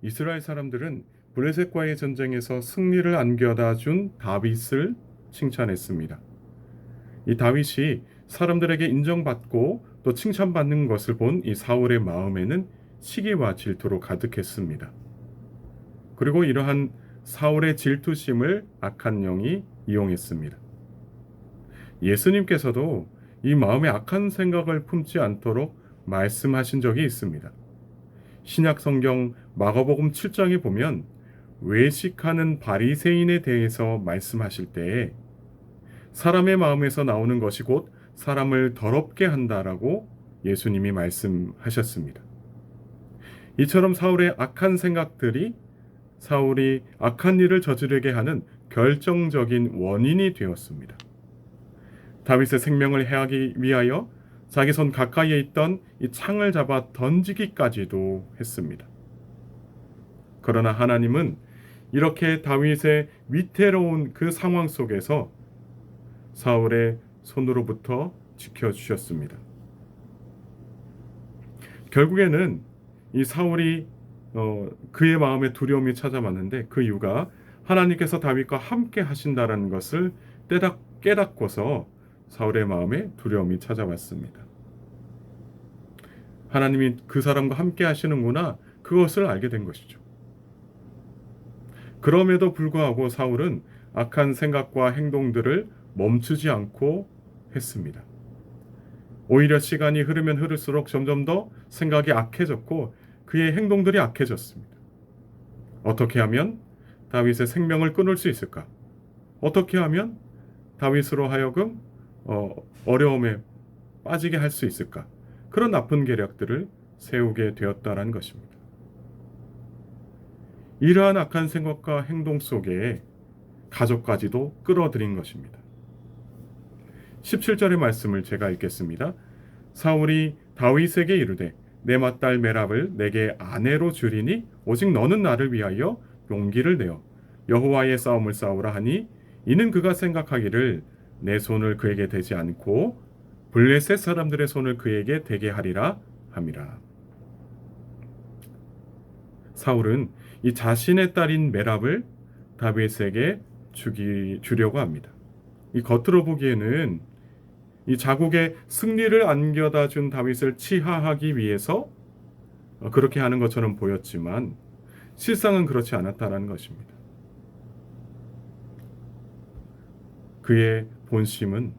이스라엘 사람들은 블레셋과의 전쟁에서 승리를 안겨다 준 다윗을 칭찬했습니다. 이 다윗이 사람들에게 인정받고 또 칭찬받는 것을 본 이 사울의 마음에는 시기와 질투로 가득했습니다. 그리고 이러한 사울의 질투심을 악한 영이 이용했습니다. 예수님께서도 이 마음에 악한 생각을 품지 않도록 말씀하신 적이 있습니다. 신약 성경 마가복음 7장에 보면 외식하는 바리새인에 대해서 말씀하실 때에 사람의 마음에서 나오는 것이 곧 사람을 더럽게 한다라고 예수님이 말씀하셨습니다. 이처럼 사울의 악한 생각들이 사울이 악한 일을 저지르게 하는 결정적인 원인이 되었습니다. 다윗의 생명을 해하기 위하여 자기 손 가까이에 있던 이 창을 잡아 던지기까지도 했습니다. 그러나 하나님은 이렇게 다윗의 위태로운 그 상황 속에서 사울의 손으로부터 지켜주셨습니다. 결국에는 이 사울이 그의 마음에 두려움이 찾아왔는데 그 이유가 하나님께서 다윗과 함께 하신다라는 것을 깨닫고서 사울의 마음에 두려움이 찾아왔습니다. 하나님이 그 사람과 함께 하시는구나, 그것을 알게 된 것이죠. 그럼에도 불구하고 사울은 악한 생각과 행동들을 멈추지 않고 했습니다. 오히려 시간이 흐르면 흐를수록 점점 더 생각이 악해졌고 그의 행동들이 악해졌습니다. 어떻게 하면 다윗의 생명을 끊을 수 있을까? 어떻게 하면 다윗으로 하여금 어려움에 빠지게 할 수 있을까? 그런 나쁜 계략들을 세우게 되었다는 것입니다. 이러한 악한 생각과 행동 속에 가족까지도 끌어들인 것입니다. 17절의 말씀을 제가 읽겠습니다. 사울이 다윗에게 이르되 내 맏딸 메랍을 내게 아내로 주리니 오직 너는 나를 위하여 용기를 내어 여호와의 싸움을 싸우라 하니 이는 그가 생각하기를 내 손을 그에게 대지 않고 블레셋 사람들의 손을 그에게 대게 하리라 함이라. 사울은 이 자신의 딸인 메랍을 다윗에게 주려고 합니다. 이 겉으로 보기에는 이 자국의 승리를 안겨다 준 다윗을 치하하기 위해서 그렇게 하는 것처럼 보였지만 실상은 그렇지 않았다는 것입니다. 그의 본심은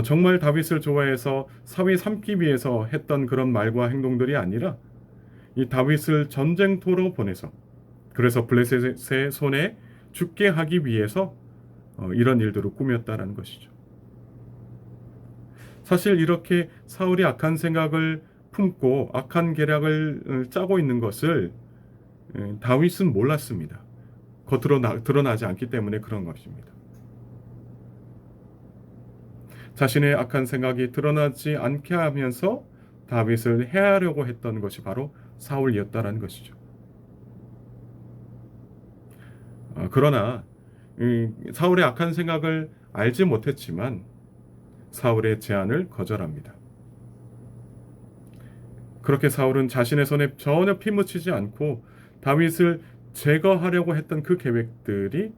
정말 다윗을 좋아해서 사위 삼기 위해서 했던 그런 말과 행동들이 아니라 이 다윗을 전쟁터로 보내서 그래서 블레셋의 손에 죽게 하기 위해서 이런 일들을 꾸몄다라는 것이죠. 사실 이렇게 사울이 악한 생각을 품고 악한 계략을 짜고 있는 것을 다윗은 몰랐습니다. 겉으로 드러나지 않기 때문에 그런 것입니다. 자신의 악한 생각이 드러나지 않게 하면서 다윗을 해하려고 했던 것이 바로 사울이었다라는 것이죠. 그러나 사울의 악한 생각을 알지 못했지만 사울의 제안을 거절합니다. 그렇게 사울은 자신의 손에 전혀 피 묻히지 않고 다윗을 제거하려고 했던 그 계획들이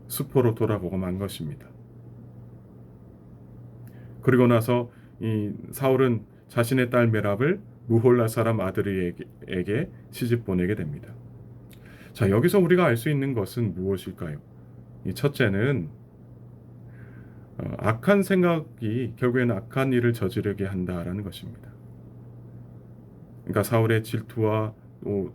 수포로 돌아가고 만 것입니다. 그리고 나서 이 사울은 자신의 딸 메랍을 무홀라 사람 아들에게 시집 보내게 됩니다. 자, 여기서 우리가 알 수 있는 것은 무엇일까요? 이 첫째는 악한 생각이 결국에는 악한 일을 저지르게 한다라는 것입니다. 그러니까 사울의 질투와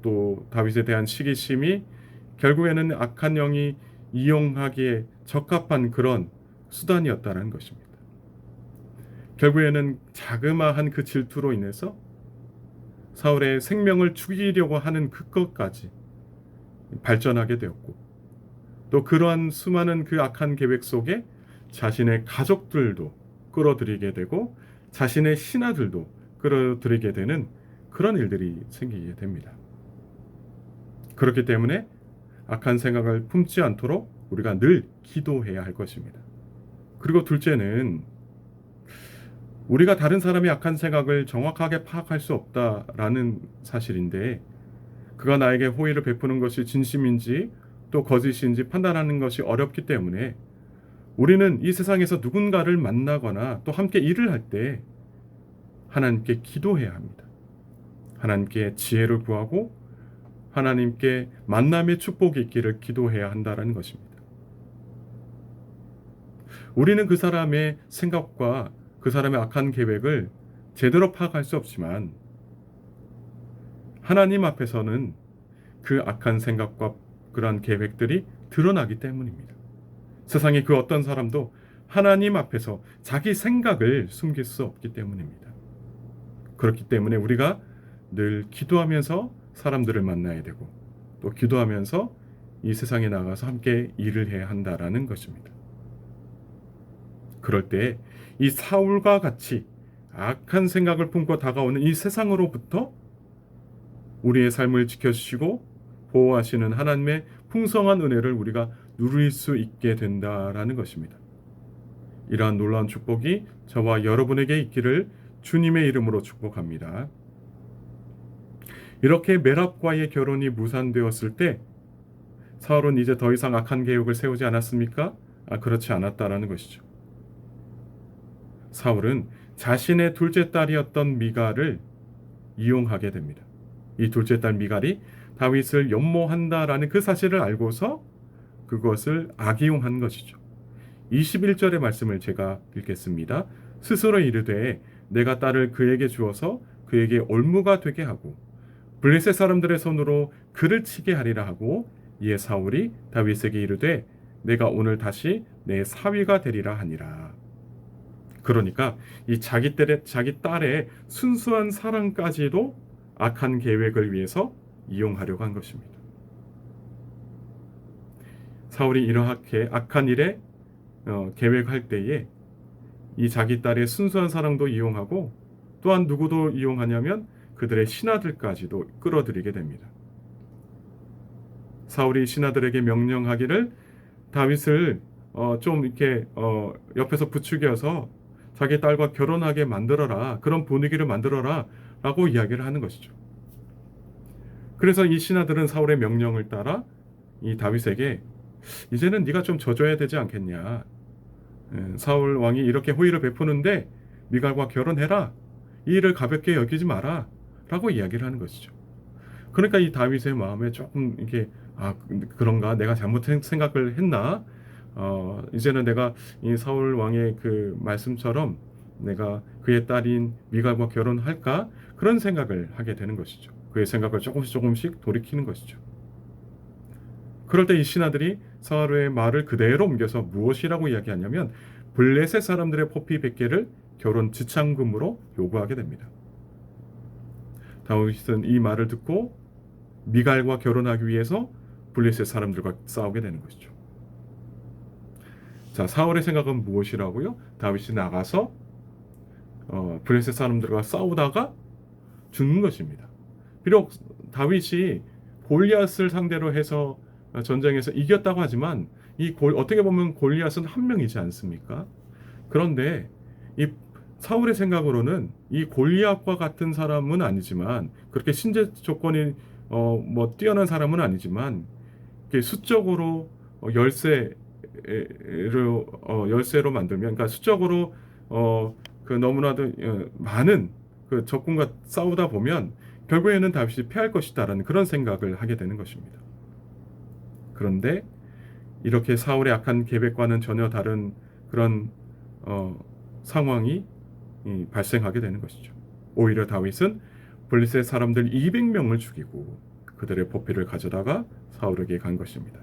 또 다윗에 대한 시기심이 결국에는 악한 영이 이용하기에 적합한 그런 수단이었다는 것입니다. 결국에는 자그마한 그 질투로 인해서 사울의 생명을 죽이려고 하는 그것까지 발전하게 되었고 또 그러한 수많은 그 악한 계획 속에 자신의 가족들도 끌어들이게 되고 자신의 신하들도 끌어들이게 되는 그런 일들이 생기게 됩니다. 그렇기 때문에 악한 생각을 품지 않도록 우리가 늘 기도해야 할 것입니다. 그리고 둘째는 우리가 다른 사람의 악한 생각을 정확하게 파악할 수 없다라는 사실인데, 그가 나에게 호의를 베푸는 것이 진심인지 또 거짓인지 판단하는 것이 어렵기 때문에 우리는 이 세상에서 누군가를 만나거나 또 함께 일을 할 때 하나님께 기도해야 합니다. 하나님께 지혜를 구하고 하나님께 만남의 축복이 있기를 기도해야 한다는 것입니다. 우리는 그 사람의 생각과 그 사람의 악한 계획을 제대로 파악할 수 없지만 하나님 앞에서는 그 악한 생각과 그러한 계획들이 드러나기 때문입니다. 세상의 그 어떤 사람도 하나님 앞에서 자기 생각을 숨길 수 없기 때문입니다. 그렇기 때문에 우리가 늘 기도하면서 사람들을 만나야 되고 또 기도하면서 이 세상에 나가서 함께 일을 해야 한다라는 것입니다. 그럴 때 이 사울과 같이 악한 생각을 품고 다가오는 이 세상으로부터 우리의 삶을 지켜주시고 보호하시는 하나님의 풍성한 은혜를 우리가 누릴 수 있게 된다라는 것입니다. 이러한 놀라운 축복이 저와 여러분에게 있기를 주님의 이름으로 축복합니다. 이렇게 메랍과의 결혼이 무산되었을 때 사울은 이제 더 이상 악한 계획을 세우지 않았습니까? 그렇지 않았다라는 것이죠. 사울은 자신의 둘째 딸이었던 미갈을 이용하게 됩니다. 이 둘째 딸 미갈이 다윗을 연모한다라는 그 사실을 알고서 그것을 악이용한 것이죠. 21절의 말씀을 제가 읽겠습니다. 스스로 이르되 내가 딸을 그에게 주어서 그에게 올무가 되게 하고 블레셋 사람들의 손으로 그를 치게 하리라 하고, 이에 사울이 다윗에게 이르되 내가 오늘 다시 내 사위가 되리라 하니라. 그러니까 이 자기 딸의 순수한 사랑까지도 악한 계획을 위해서 이용하려고 한 것입니다. 사울이 이렇게 악한 일에 계획할 때에 이 자기 딸의 순수한 사랑도 이용하고 또한 누구도 이용하냐면 그들의 신하들까지도 끌어들이게 됩니다. 사울이 신하들에게 명령하기를 다윗을 좀 이렇게 옆에서 부추겨서 자기 딸과 결혼하게 만들어라, 그런 분위기를 만들어라 라고 이야기를 하는 것이죠. 그래서 이 신하들은 사울의 명령을 따라 이 다윗에게 이제는 네가 좀 져줘야 되지 않겠냐, 사울 왕이 이렇게 호의를 베푸는데 미갈과 결혼해라, 이 일을 가볍게 여기지 마라 라고 이야기를 하는 것이죠. 그러니까 이 다윗의 마음에 조금 이게 그런가, 내가 잘못된 생각을 했나, 이제는 내가 이 사울 왕의 그 말씀처럼 내가 그의 딸인 미갈과 결혼할까, 그런 생각을 하게 되는 것이죠. 그의 생각을 조금씩 돌이키는 것이죠. 그럴 때 이 신하들이 사울의 말을 그대로 옮겨서 무엇이라고 이야기하냐면 블레셋 사람들의 포피 100개를 결혼 지참금으로 요구하게 됩니다. 다윗은 이 말을 듣고 미갈과 결혼하기 위해서 블레셋 사람들과 싸우게 되는 것이죠. 자, 사울의 생각은 무엇이라고요? 다윗이 나가서 블레셋 사람들과 싸우다가 죽는 것입니다. 비록 다윗이 골리앗을 상대로 해서 전쟁에서 이겼다고 하지만 어떻게 보면 골리앗은 한 명이지 않습니까? 그런데 이 사울의 생각으로는 이 골리앗과 같은 사람은 아니지만, 그렇게 신체 조건이 뛰어난 사람은 아니지만 수적으로 열세로 만들면, 그러니까 수적으로 그 너무나도 많은 그 적군과 싸우다 보면 결국에는 다윗이 패할 것이다라는 그런 생각을 하게 되는 것입니다. 그런데 이렇게 사울의 악한 계획과는 전혀 다른 그런 상황이 발생하게 되는 것이죠. 오히려 다윗은 블레셋 사람들 200명을 죽이고 그들의 포피를 가져다가 사울에게 간 것입니다.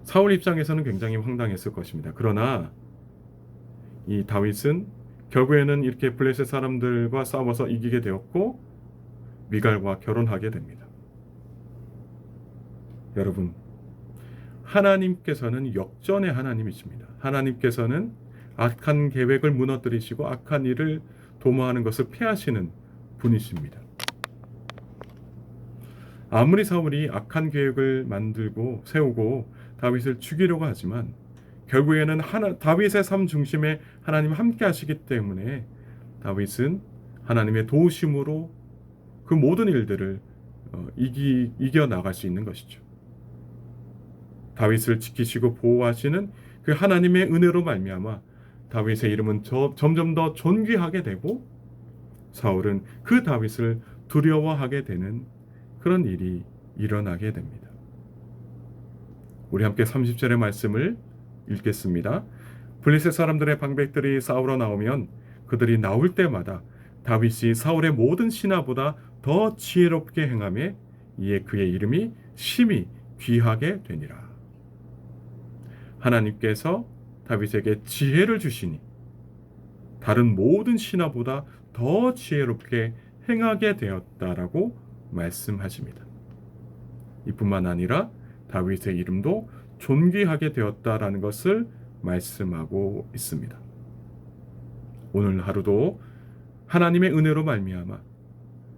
사울 입장에서는 굉장히 황당했을 것입니다. 그러나 이 다윗은 결국에는 이렇게 블레셋 사람들과 싸워서 이기게 되었고 미갈과 결혼하게 됩니다. 여러분, 하나님께서는 역전의 하나님이십니다. 하나님께서는 악한 계획을 무너뜨리시고 악한 일을 도모하는 것을 폐하시는 분이십니다. 아무리 사울이 악한 계획을 세우고 다윗을 죽이려고 하지만 결국에는 다윗의 삶 중심에 하나님 함께 하시기 때문에 다윗은 하나님의 도우심으로 그 모든 일들을 이겨 나갈 수 있는 것이죠. 다윗을 지키시고 보호하시는 그 하나님의 은혜로 말미암아 다윗의 이름은 점점 더 존귀하게 되고 사울은 그 다윗을 두려워하게 되는 그런 일이 일어나게 됩니다. 우리 함께 30절의 말씀을 읽겠습니다. 블레셋 사람들의 방백들이 싸우러 나오면 그들이 나올 때마다 다윗이 사울의 모든 신하보다 더 지혜롭게 행하며 이에 그의 이름이 심히 귀하게 되니라. 하나님께서 다윗에게 지혜를 주시니 다른 모든 신하보다 더 지혜롭게 행하게 되었다라고 말씀하십니다. 이뿐만 아니라 다윗의 이름도 존귀하게 되었다라는 것을 말씀하고 있습니다. 오늘 하루도 하나님의 은혜로 말미암아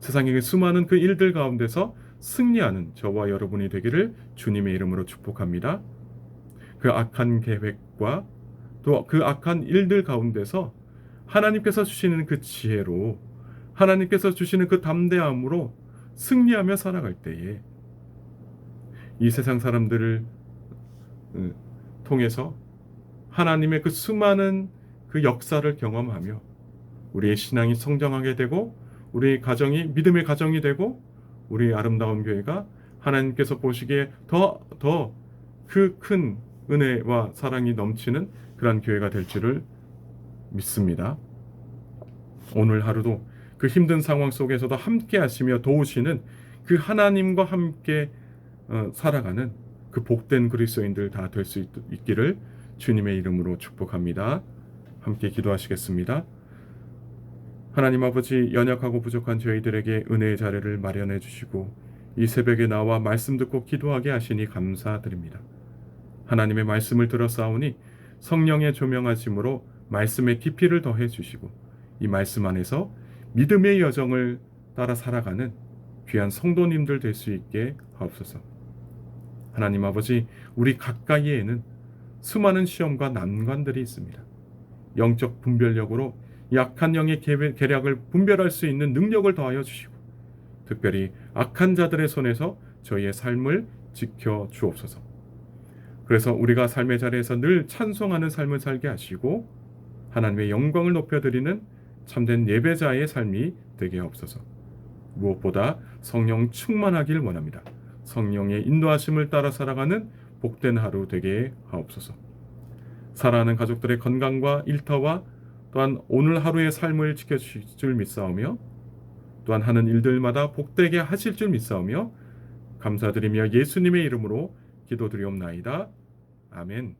세상의 수많은 그 일들 가운데서 승리하는 저와 여러분이 되기를 주님의 이름으로 축복합니다. 그 악한 계획과 또 그 악한 일들 가운데서 하나님께서 주시는 그 지혜로 하나님께서 주시는 그 담대함으로 승리하며 살아갈 때에 이 세상 사람들을 통해서 하나님의 그 수많은 그 역사를 경험하며 우리의 신앙이 성장하게 되고 우리의 가정이 믿음의 가정이 되고 우리 아름다운 교회가 하나님께서 보시기에 더 그 큰 은혜와 사랑이 넘치는 그러한 교회가 될 줄을 믿습니다. 오늘 하루도 그 힘든 상황 속에서도 함께 하시며 도우시는 그 하나님과 함께 살아가는 그 복된 그리스도인들 다 될 수 있기를 주님의 이름으로 축복합니다. 함께 기도하시겠습니다. 하나님 아버지, 연약하고 부족한 저희들에게 은혜의 자리를 마련해 주시고 이 새벽에 나와 말씀 듣고 기도하게 하시니 감사드립니다. 하나님의 말씀을 들었사오니 성령의 조명하심으로 말씀의 깊이를 더해 주시고 이 말씀 안에서 믿음의 여정을 따라 살아가는 귀한 성도님들 될 수 있게 하옵소서. 하나님 아버지, 우리 가까이에는 수많은 시험과 난관들이 있습니다. 영적 분별력으로 약한 영의 계략을 분별할 수 있는 능력을 더하여 주시고 특별히 악한 자들의 손에서 저희의 삶을 지켜 주옵소서. 그래서 우리가 삶의 자리에서 늘 찬송하는 삶을 살게 하시고 하나님의 영광을 높여드리는 참된 예배자의 삶이 되게 하옵소서. 무엇보다 성령 충만하길 원합니다. 성령의 인도하심을 따라 살아가는 복된 하루 되게 하옵소서. 사랑하는 가족들의 건강과 일터와 또한 오늘 하루의 삶을 지켜주실 줄 믿사오며 또한 하는 일들마다 복되게 하실 줄 믿사오며 감사드리며 예수님의 이름으로 기도드리옵나이다. 아멘.